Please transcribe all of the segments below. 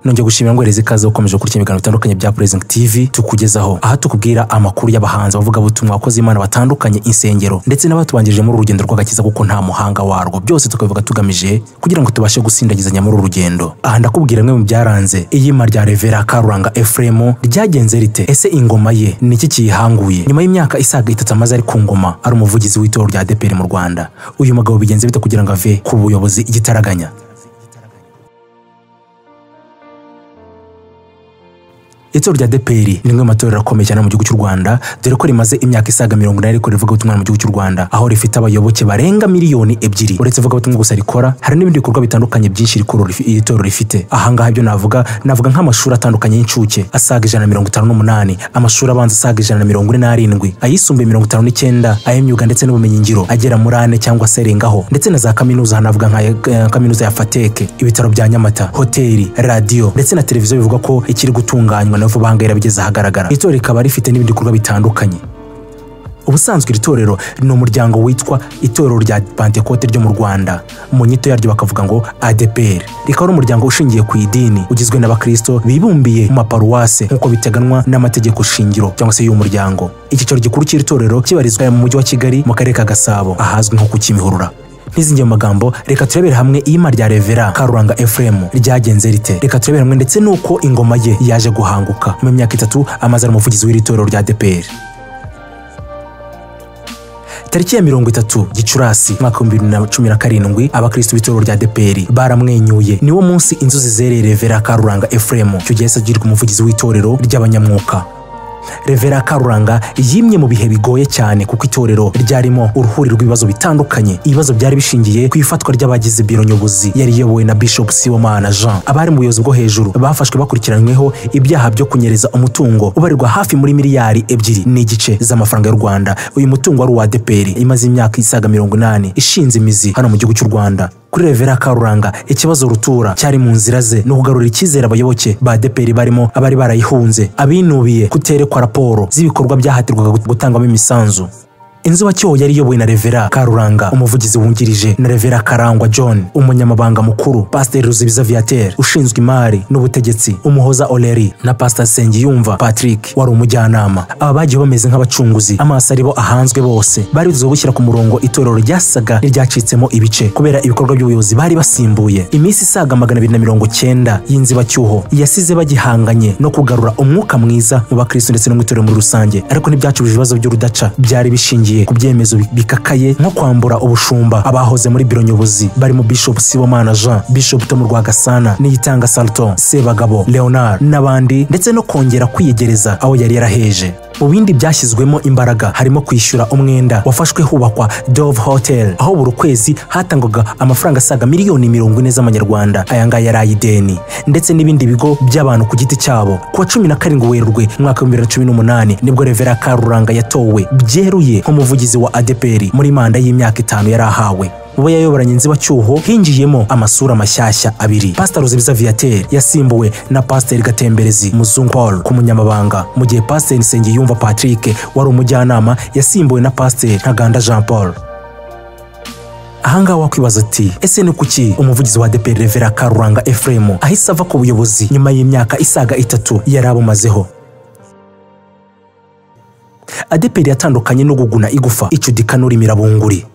nongeye gushimira ngo ikaze ukomeje kurya ibiganiro bitandukanye bya Present TV tukugezaho aha tukubwira amakuru y'abahanzi bavuga butumwa wakoze Imana batandukanye insengero ndetse n'abatubanjirije muri urugendo rw'agakiza kuko nta muhanga warwo byose tukavuga tugamije kugira ngo tubashe gusindagizanya muri urugendo. Aha ndakubwira mwe mu byaranze iyima rya Rev Karangwa Ephrem ryagenze rite, ese ingoma ye niki kiyihanguye nyuma y'imyaka isaga 3 amaze ari ku ngoma ari umuvugizi w'itorero rya ADEPR mu Rwanda. Uyu mugabo bigenze bite kugira ngo ave ku buyobozi igitaraganya? Itorero rya ADEPR ni rimwe matorero akomeye cyane mu gihugu cy'u Rwanda dore ko rimaze imyaka isaga 40 ariko rivuga ubutumwa mu gihugu cy'u Rwanda aho rifite abayoboke barenga miliyoni 2. Uretse vuga ubutumwa gusa rikora hari n'ibindi bikorwa bitandukanye byinshi itorero rifite. Aha ngaha ibyo navuga nk'amashuri atandukanye y'incuke asaga 158, amashuri abanza asaga 147, ayisumbuye 59, ay'imyuga ndetse n'ubumenyi ngiro agera muri 4 cyangwa se rengaho, ndetse na za kaminuza hanavuga nka kaminuza ya Fateke, ibitaro bya Nyamata, hoteli, radio ndetse na televiziyo bivuga ko ikiri gutunganywa no vuba ngera bigeze ahagaragara. Itorero rikaba rifite n'ibindi bikorwa bitandukanye. Ubusanzwe itorero ni umuryango witwa itorero rya Pentecote ryo mu Rwanda, mu nyito yaryo bakavuga ngo ADEPR. Rikaba ari umuryango ushingiye ku idini ugizwe n'abakristo bibumbiye mu maparuwase nk'uko biteganwa n'amategeko shingiro cyangwa se y'uyu muryango. Icyicaro gikuru cy'itorero kibarizwa mu mujyi wa Kigali mu karere ka Gasabo ahazwi nko ku Kimihurura. N'izingiye magambo reka turebere hamwe iyima rya Rev Karangwa Ephrem ryagenze rite, reka turebere hamwe ndetse nuko ingoma ye yaje guhanguka mu myaka 3 amaze ari umuvugizi w'itorero rya ADEPR. Tariki ya 30 Gicurasi mwaka 2017 abakristo b'itorero rya ADEPR baramwenyuye. Niwo munsi inzuzi zereye Rev Karangwa Ephrem cyo gihe sagirwa umuvugizi w'itorero ry'abanyamwuka. Rev Karangwa yimye mu bihe bigoye cyane kuko itorero ryarimo uruhuri rw'ibibazo bitandukanye. Ibibazo byari bishingiye ku ifatwa ry'abagize Biro Nyobozi yari yobowe na Bishop Jean. Abari mu buyobozi bwo hejuru bafashwe bakurikiranyweho ibyaha byo kunyereza umutungo ubarirwa hafi muri miliyari 2.5 z'amafaranga y'u Rwanda. Uyu mutungo wari wa ADEPR imaze imyaka isaga 80 ishinze imizi hano mu gihugu cy'u Rwanda. Kuri Rev Karangwa ikibazo rutura cyari mu nzira ze no kugarura icyizere abayoboke ba ADEPR barimo abari barayihunze, abinubiye kuterekwa raporo z'ibikorwa byahatirwaga gutangwamo imisanzu. Inzibacyuho yari yobowe na Rev Karangwa umuvugizi wungirije na Rev Karangwa John umunyamabanga mukuru, Pastor Viateur ushinzwe imari n'ubutegetsi, Umuhoza Oleri na Pastor Sengiyumva Patrick wari umujyanama. Aba bagiye bameze nk'abacunguzi, amaso aribo ahanzwe bose. Bari bizo gushyira ku murongo itorero ryasaga n'iryacitsemo ibice kubera ibikorwa by'ubuyobozi bari basimbuye. Iminsi isaga 290 y'inzibacyuho yasize bagihanganye no kugarura umwuka mwiza mu bakristo ndetse no mu itorero muri rusange, ariko ntibyacubije ibibazo by'urudaca byari bishingiye ku byemezo bikakaye nko kwambura ubushumba abahoze muri Biro Nyobozi barimo Bishop Jean, Bishop Tom Rwagasana, Niyitanga Salton, Sebagabo Leonard n'abandi, ndetse no kongera kwiyegereza aho yari yaraheje. Mu bindi byashyizwemo imbaraga harimo kwishyura umwenda wafashwe hubakwa Dove Hotel aho buri kwezi hatangwaga amafaranga asaga miliyoni 40 z'amanyarwanda, aya ngaya yari ideni, ndetse n'ibindi bigo by'abantu ku giti cyabo. Kuwa 17 Werurwe mwaka 2018 nibwo Rev Karangwa yatowe byeruye nk'umuvugizi wa ADEPR muri manda y'imyaka 5 yari ahawe. Ubu yayoboranye inzibacyuho hinjiyemo amasura mashyashya 2. Pastor Viateur yasimbuwe na Pastor Gatemberezi Muzungu Paul ku munyamabanga, mu gihe Pastor Sengiyumva Patrick wari umujyanama yasimbuwe na Pastor Ntaganda Jean Paul. Ahanga wakwibaza ati ese ni kuki umuvugizi wa ADEPR Rev Karangwa Ephrem ahise ava ku buyobozi nyuma y'imyaka isaga 3 yarabumazeho? ADEPR yatandukanye no guguna igufa icudika mirabunguri.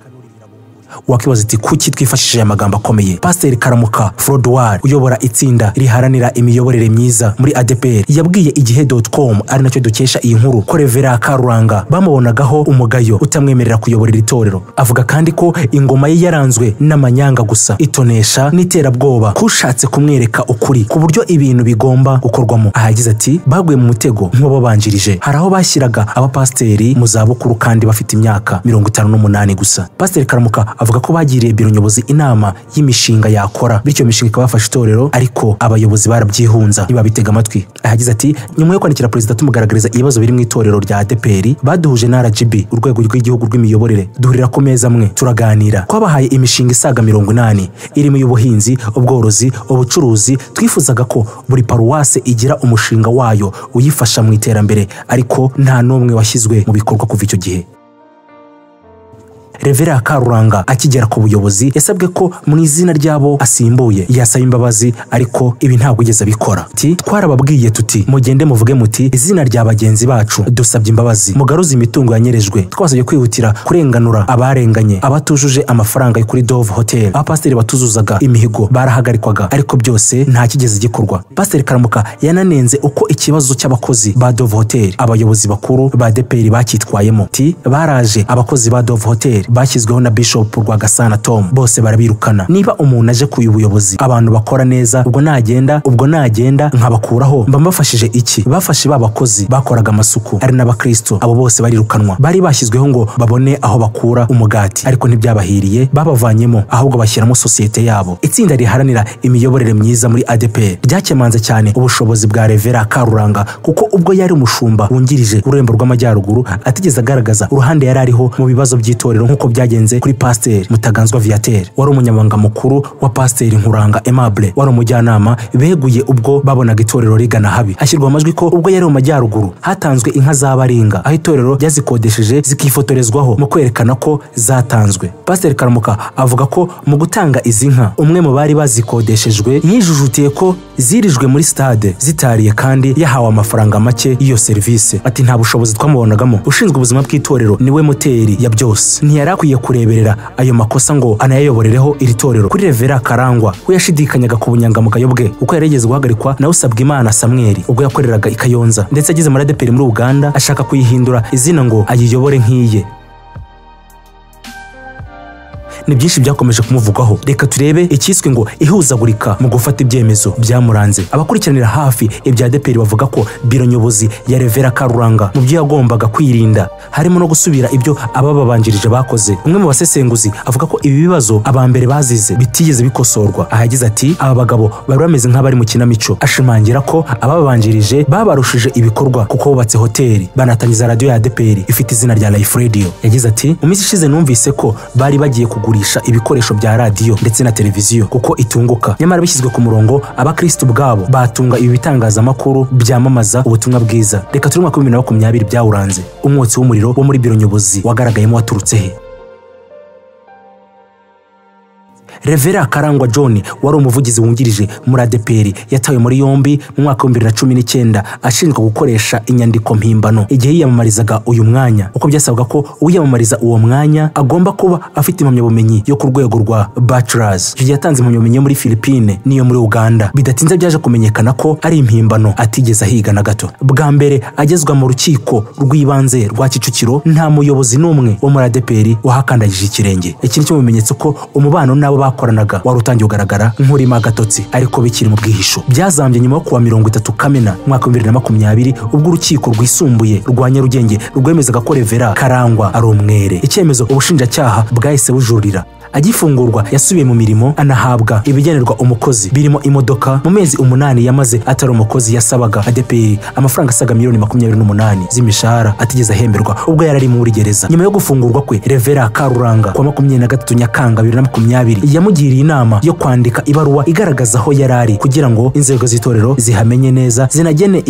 Wakibaza ati kuki twifashishije amagambo akomeye? Pastor Karamuka Frodouard uyobora itsinda riharanira imiyoborere myiza muri ADEPR yabwiye igihe.com ari nacyo dukesha iyi nkuru ko Rev Karangwa bamubonagaho umugayo utamwemerera kuyoborera itorero. Avuga kandi ko ingoma ye yaranzwe n'amanyanga gusa, itonesha n'iterabwoba kushatse kumwereka ukuri ku buryo ibintu bigomba gukorwamo. Ahagize ati baguye mu mutego nk'ababanjirije, hari aho bashyiraga abapasiteri mu zabukuru kandi bafite imyaka 58 gusa. Pastor Karamuka avuga ko bagiriye Biro Nyobozi inama y'imishinga yakora, bityo imishinga ikabafasha itorero ariko abayobozi barabyihunza ntibabitega amatwi. Ahagize ati nyuma yo kwandikira Perezida tumugaragariza ibibazo biri mu itorero rya ADEPR baduhuje na RGB urwego rw'igihugu rw'imiyoborere, duhurira ku meza amwe turaganira. Twabahaye imishinga isaga 80 irimo y'ubuhinzi, ubworozi, ubucuruzi. Twifuzaga ko buri paruwase igira umushinga wayo uyifasha mu iterambere, ariko nta n'umwe washyizwe mu bikorwa kuva icyo gihe. Rev Karuranga akigera ku buyobozi yasabwe ko mu izina ryabo asimbuye yasaba imbabazi, ariko ibi ntabwo igeze abikora. Twarababwiye tuti mugende muvuge muti izina rya bagenzi bacu dusabye imbabazi, mugaruze imitungo yanyerejwe, twasabye kwihutira kurenganura abarenganye, abatujuje amafaranga yo kuri Dove Hotel, abapasiteri batuzuzaga imihigo barahagarikwaga, ariko byose nta kigeze gikorwa. Pasiteri Karangwa yananenze uko ikibazo cy'abakozi ba Dove Hotel abayobozi bakuru ba ADEPR bakitwayemo. Baraje abakozi ba Dove Hotel bashyizweho na Bishop Rwagasana Tom, bose barabirukana. Niba umuntu aje ku ubuyobozi abantu bakora neza, ubwo nagenda nkabakuraho mba mbafashije iki? Bafashe babakozi bakoraga amasuku ari n'abakristo, abo bose barirukanwa. Bari bashyizweho ngo babone aho bakura umugati, ariko ntibyabahiriye, babavanyemo ahubwo bashyiramo sosiyete yabo. Itsinda riharanira imiyoborere myiza muri ADEPR ryakemanze cyane ubushobozi bwa Rev Karuranga, kuko ubwo yari umushumba wungirije ururembo rw'amajyaruguru atigeze agaragaza uruhande yari ariho mu bibazo by'itorero nk'uko byagenze kuri Pasiteri Mutaganzwa Viateur wari umunyamabanga mukuru wa Pasiteri Karuranga Aimable wari umujyanama beguye ubwo babonaga itorero rigana habi. Hashyirwa amajwi ko ubwo yari mu majyaruguru hatanzwe inka z'abaringa, aho itorero ryazikodesheje zikifotorezwaho mu kwerekana ko zatanzwe. Pasiteri Karangwa avuga ko mu gutanga izi nka umwe mu bari bazikodeshejwe yijujutiye ko zirijwe muri stade zitariye kandi yahawe amafaranga make y'iyo serivisi. Ati nta bushobozi twamubonagamo, ushinzwe ubuzima bw'itorero niwe moteri ya byose, ntiyari akwiye kureberera ayo makosa ngo anayayoborereho iri torero. Kuri Rev Karangwa we yashidikanyaga ku bunyangamugayo bwe uko yarigeze guhagarikwa na Usabwimana Samuel ubwo yakoreraga i Kayonza, ndetse ageze muri ADEPR muri Uganda ashaka kuyihindura izina ngo ayiyobore nk'iye. Ni byinshi byakomeje kumuvugwaho, reka turebe ikiswe ngo ihuzagurika mu gufata ibyemezo byamuranze. Abakurikiranira hafi ibya ADEPR bavuga ko Biro Nyobozi ya Rev Karuranga mu byo yagombaga kwirinda harimo no gusubira ibyo abababanjirije bakoze. Umwe mu basesenguzi avuga ko ibi bibazo abambere bazize bitigeze bikosorwa. Ahagize ati aba bagabo bari bameze nk'abari mu kinamico, ashimangira ko abababanjirije babarushije ibikorwa kuko bubatse hoteli banatangiza radio ya ADEPR ifite izina rya Life Radio. Yagize ati mu minsi ishize numvise ko bari bagiye kugurisha ibikoresho bya radio ndetse na televiziyo kuko itunguka, nyamara bishyizwe ku murongo abakristo bwabo batunga ibi bitangazamakuru byamamaza ubutumwa bwiza. Reka turi mu 2020 byawuranze. Umwotsi w'umuriro wo muri Biro Nyobozi wagaragayemo waturutse he? Rev Karangwa John wari umuvugizi wungirije muri ADEPR yatawe muri yombi mu mwaka wa 2019 ashinjwa gukoresha inyandiko mpimbano igihe yiyamamarizaga uyu mwanya. Uko byasabwa ko uyamamariza uwo mwanya agomba kuba afite impamyabumenyi yo ku rwego rwa bachelors. Icyo yatanze impamyabumenyi muri Philippines niyo muri Uganda. Bidatinze byaje kumenyekana ko ari impimbano atigeze ahiga na gato. Bwa mbere agezwa mu rukiko rw'ibanze rwa Kicukiro nta muyobozi n'umwe wo muri ADEPR wahakandagije ikirenge. Iki ni cyo bimenyetso ko umubano nabo bakoranaga wari utangiye kugaragara nk'urimo agatotsi, ariko bikiri mu bwihisho. Byazambye nyuma yo kuwa 30 Kamena mwaka wa 2020 ubwo urukiko rwisumbuye rwa Nyarugenge rwemezaga ko Rev Karangwa ari umwere. Icyemezo ubushinjacyaha bwahise bujurira. Agifungurwa yasubiye mu mirimo anahabwa ibigenerwa umukozi birimo imodoka. Mu mezi 8 yamaze atari umukozi yasabaga ADEPR amafaranga asaga $28 z'imishahara atigeze ahemberwa ubwo yarari muri gereza. Nyuma yo gufungurwa kwe, Rev Karuranga kwa 23 Nyakanga 2020 yamugiriye inama yo kwandika ibaruwa igaragaza aho yarari kugira ngo inzego z'itorero zihamenye neza zinagene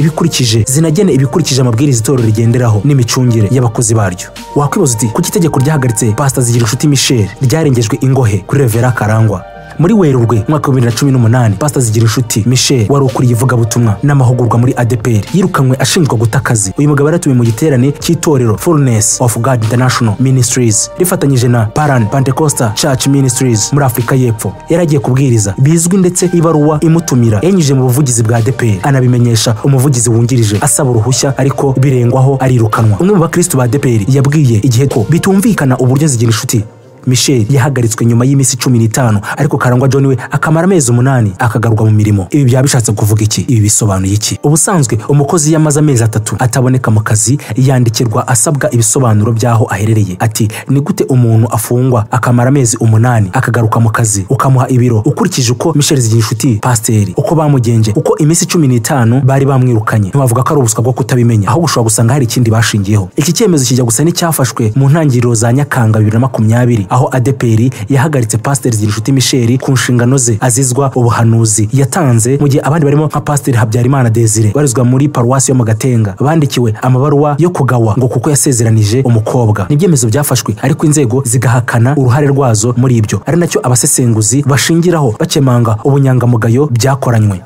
ibikurikije amabwiriza itorero rigenderaho n'imicungire y'abakozi baryo. Wakwibaza uti kuki itegeko ryahagaritse Pastor Zigirinshuti Michel ryarengejwe ingohe kuri Rev Karangwa? Muri Werurwe mwaka wa 2018 Pastor Zigirinshuti Michel wari ukuriye ivugabutumwa n'amahugurwa muri ADEPR yirukanwe ashinjwa gutakazi. Uyu mugabo yaratuye mu giterane cy'itorero Fullness of God International Ministries rifatanyije na Paran Pentecostal Church Ministries muri Afrika y'Epfo. Yaragiye kubwiriza bizwi, ndetse ibaruwa imutumira yanyuje mu buvugizi bwa ADEPR anabimenyesha umuvugizi wungirije asaba uruhushya, ariko birengwaho arirukanwa. Umwe mu bakristo ba ADEPR yabwiye igihe ko bitumvikana uburyo Zigirinshuti Michel yahagaritswe nyuma y'imisi 15, ariko Karangwa John we akamara amezi 8 akagarurwa mu mirimo. Ibi byabishatse kuvuga iki? Ibi bisobanuye iki? Ubusanzwe umukozi yamaze amezi 3 ataboneka mu kazi yandikirwa asabwa ibisobanuro byaho aherereye. Ati ni gute umuntu afungwa akamara amezi 8 akagaruka mu kazi ukamuha ibiro ukurikije uko Michel Zigirinshuti Pasiteri uko bamugenje, uko imisi 15 bari bamwirukanye? Ntiwavuga ko ari ubuswa bwo kutabimenya, aho gushobora gusanga hari ikindi bashingiyeho. Iki cyemezo kijya gusa n'icyafashwe mu ntangiriro za Nyakanga 2020 aho ADEPR yahagaritse Pasiteri Zigirinshuti Michel ku nshingano ze azizwa ubuhanuzi yatanze mu gihe abandi barimo nka Pasiteri Habyarimana Desire barizwa muri paruwasi yo mu Gatenga bandikiwe amabaruwa yo kugawa ngo kuko yasezeranije umukobwa. N'ibyemezo byafashwe ariko inzego zigahakana uruhare rwazo muri ibyo, ari nacyo abasesenguzi bashingiraho bakemanga ubunyangamugayo byakoranywe.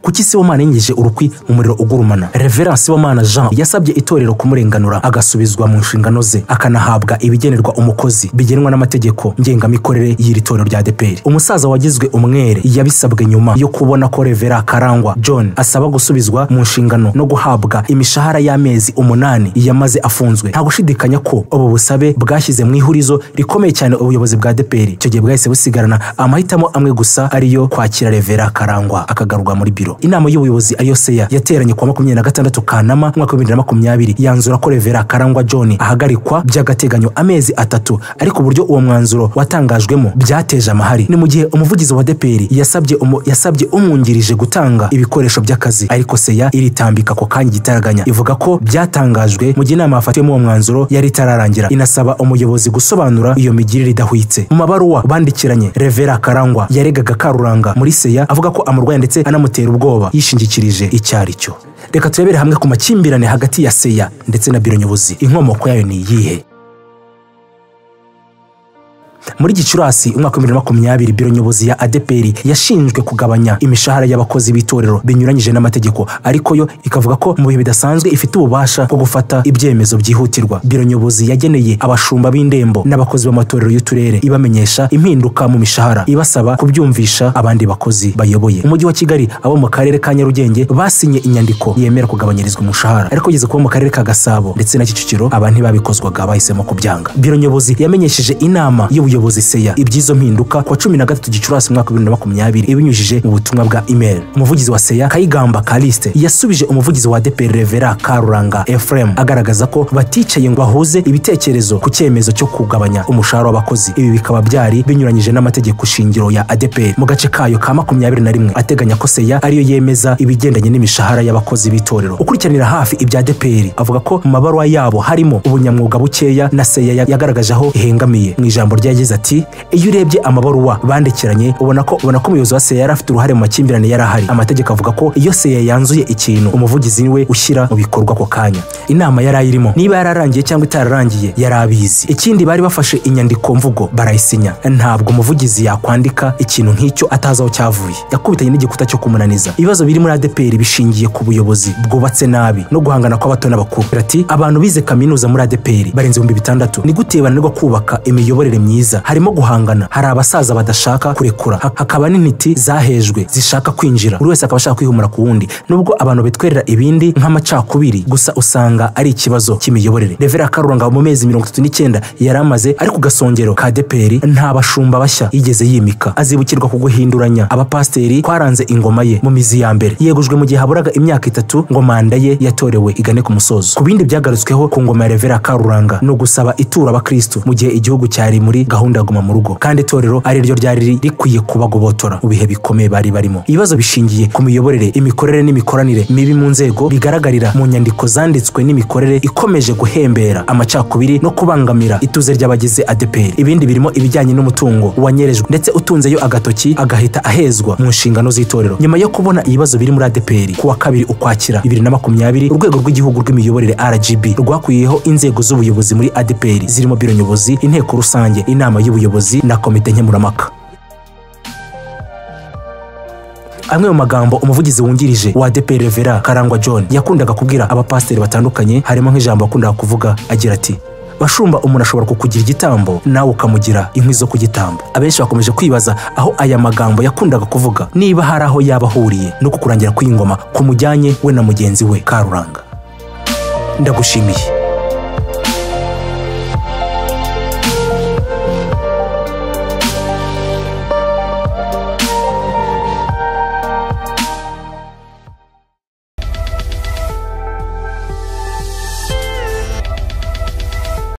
Kuki Sibomana yinjije urukwi mu muriro ugurumana? Rev Sibomana Jean yasabye itorero kumurenganura agasubizwa mu nshingano ze akanahabwa ibigenerwa umukozi bigenwa n'amategeko ngengamikorere y'iri torero rya ADEPR. Umusaza wagizwe umwere yabisabwe nyuma yo kubona ko Rev Karangwa John asaba gusubizwa mu nshingano no guhabwa imishahara y'amezi 8 yamaze afunzwe. Nta gushidikanya ko ubu busabe bwashyize mu ihurizo rikomeye cyane ubuyobozi bwa ADEPR. Icyo gihe bwahise busigarana amahitamo amwe gusa ariyo kwakira Rev Karangwa akagarurwa muri biro. Inama y'ubuyobozi ariyo seya yateranye kwa 26 Kanama mwaka 2020 yanzura ko Rev Karangwa John ahagarikwa by'agateganyo amezi 3, ariko uburyo uwo mwanzuro watangajwemo byateje amahari. Ni mu gihe umuvugizi wa ADEPR yasabye umwungirije gutanga ibikoresho by'akazi, ariko seya iritambika ko kanya gitaraganya ivuga ko byatangajwe mu gihe inama yafatiwemo uwo mwanzuro yari itararangira, inasaba umuyobozi gusobanura iyo migirire idahwitse. Mu mabaruwa bandikiranye, Rev Karangwa yaregaga Karuranga muri seya avuga ko amurwaye ndetse anamutera ubwoba yishingikirije icyari cyo. Reka turebere hamwe ku makimbirane hagati ya seya ndetse na Biro Nyobozi. Inkomoko yayo ni iyihe? Muri Gicurasi umwaka 2020 Biro Nyobozi ya ADEPR yashinjwe kugabanya imishahara y'abakozi b'itorero binyuranyije n'amategeko, ariko yo ikavuga ko mu bihe bidasanzwe ifite ububasha bwo gufata ibyemezo byihutirwa. Biro Nyobozi yageneye abashumba b'indembo n'abakozi b'amatorero y'uturere ibamenyesha impinduka mu mishahara, ibasaba kubyumvisha abandi bakozi bayoboye. Umujyi wa Kigali abo mu karere ka Nyarugenge basinye inyandiko yemera kugabanyirizwa umushahara, ariko yeze kuba mu karere ka Gasabo ndetse na Kicukiro abantu babikozwaga bahisemo kubyanga. Biro Nyobozi yamenyesheje inama y'ubuyobozi seya ibyizo mpinduka kwa 13 Gicurasi mwaka 2020 ibinyujije mu butumwa bwa email. Umuvugizi wa seya Kayigamba Kaliste yasubije umuvugizi wa ADEPR Rev Karuranga Ephrem agaragaza ko baticaye ngo bahuze ibitekerezo ku cyemezo cyo kugabanya umushahara w'abakozi. Ibi bikaba byari binyuranyije n'amategeko shingiro ya ADEPR mu gace kayo ka 21 ateganya ko seya ariyo yemeza ibigendanye n'imishahara y'abakozi b'itorero. Ukurikiranira hafi ibya ADEPR avuga ko mu mabaruwa yabo harimo ubunyamwuga bukeya na seya yagaragaje aho ihengamiye. Mu ijambo ryagize ati, iyo urebye amabaruwa bandikiranye ubona ko umuyobozi wa seya yari afite uruhare mu makimbirane yari ahari. Amategeko avuga ko iyo seya yanzuye ikintu umuvugizi we ushyira mu bikorwa ko kanya. Inama yari ayirimo niba yararangiye cyangwa itararangiye yari abizi. Ikindi bari bafashe inyandiko mvugo barayisinya. Ntabwo umuvugizi yakwandika ikintu nk'icyo atazaho cyavuye. Yakubitanye n'igikuta cyo kumunaniza. Ibibazo biri muri ADEPR bishingiye ku buyobozi bwubatse nabi no guhangana kw'abato n'abakuru. Ati abantu bize kaminuza muri ADEPR barenze 6,000 ni gute bananirwa kubaka imiyoborere myiza? Harimo guhangana, hari abasaza badashaka kurekura, hakaba n'intiti zahejwe zishaka kwinjira, buri wese akaba ashaka kwihumura ku wundi. Nubwo abantu betwerera ibindi nk'amacakubiri, gusa usanga ari ikibazo cy'imiyoborere. Rev Karuranga mu mezi 39 yaramaze ari ku gasongero ka ADEPR nta bashumba bashya yigeze yimika. Azibukirwa ku guhinduranya abapasiteri kwaranze ingoma ye mu mizi ya mbere. Yegujwe mu gihe haburaga imyaka 3 ngo manda ye yatorewe igane ku musozo. Ku bindi byagarutsweho ku ngoma ya Rev Karuranga no gusaba itura abakristo mu gihe igihugu cyari muri gahunda yo guma mu rugo, kandi itorero ari ryo ryari rikwiye kubagobotora mu bihe bikomeye bari barimo. Ibibazo bishingiye ku miyoborere, imikorere n'imikoranire mibi mu nzego bigaragarira mu nyandiko zanditswe n'imikorere ikomeje guhembera amacakubiri no kubangamira ituze ry'abagize ADEPR. Ibindi birimo ibijyanye n'umutungo wanyerejwe ndetse utunzeyo agatoki agahita ahezwa mu nshingano z'itorero. Nyuma yo kubona ibibazo biri muri ADEPR kuwa 2 Ukwakira 2020 urwego rw'igihugu rw'imiyoborere RGB rwakuyeho inzego z'ubuyobozi muri ADEPR zirimo Biro Nyobozi, inteko rusange, inama y'ubuyobozi na komite nkemurampaka. Amwe mu magambo umuvugizi wungirije wa ADEPR Rev Karangwa John yakundaga kubwira abapasiteri batandukanye harimo nk'ijambo yakundaga kuvuga agira ati, Bashumba umuntu ashobora kukugira igitambo nawe ukamugira inkwi zo kugitamba. Abenshi bakomeje kwibaza aho aya magambo yakundaga kuvuga niba hari aho yaba ahuriye no kurangira kw'ingoma kumujyanye we na mugenzi we Karuranga. Ndagushimiye.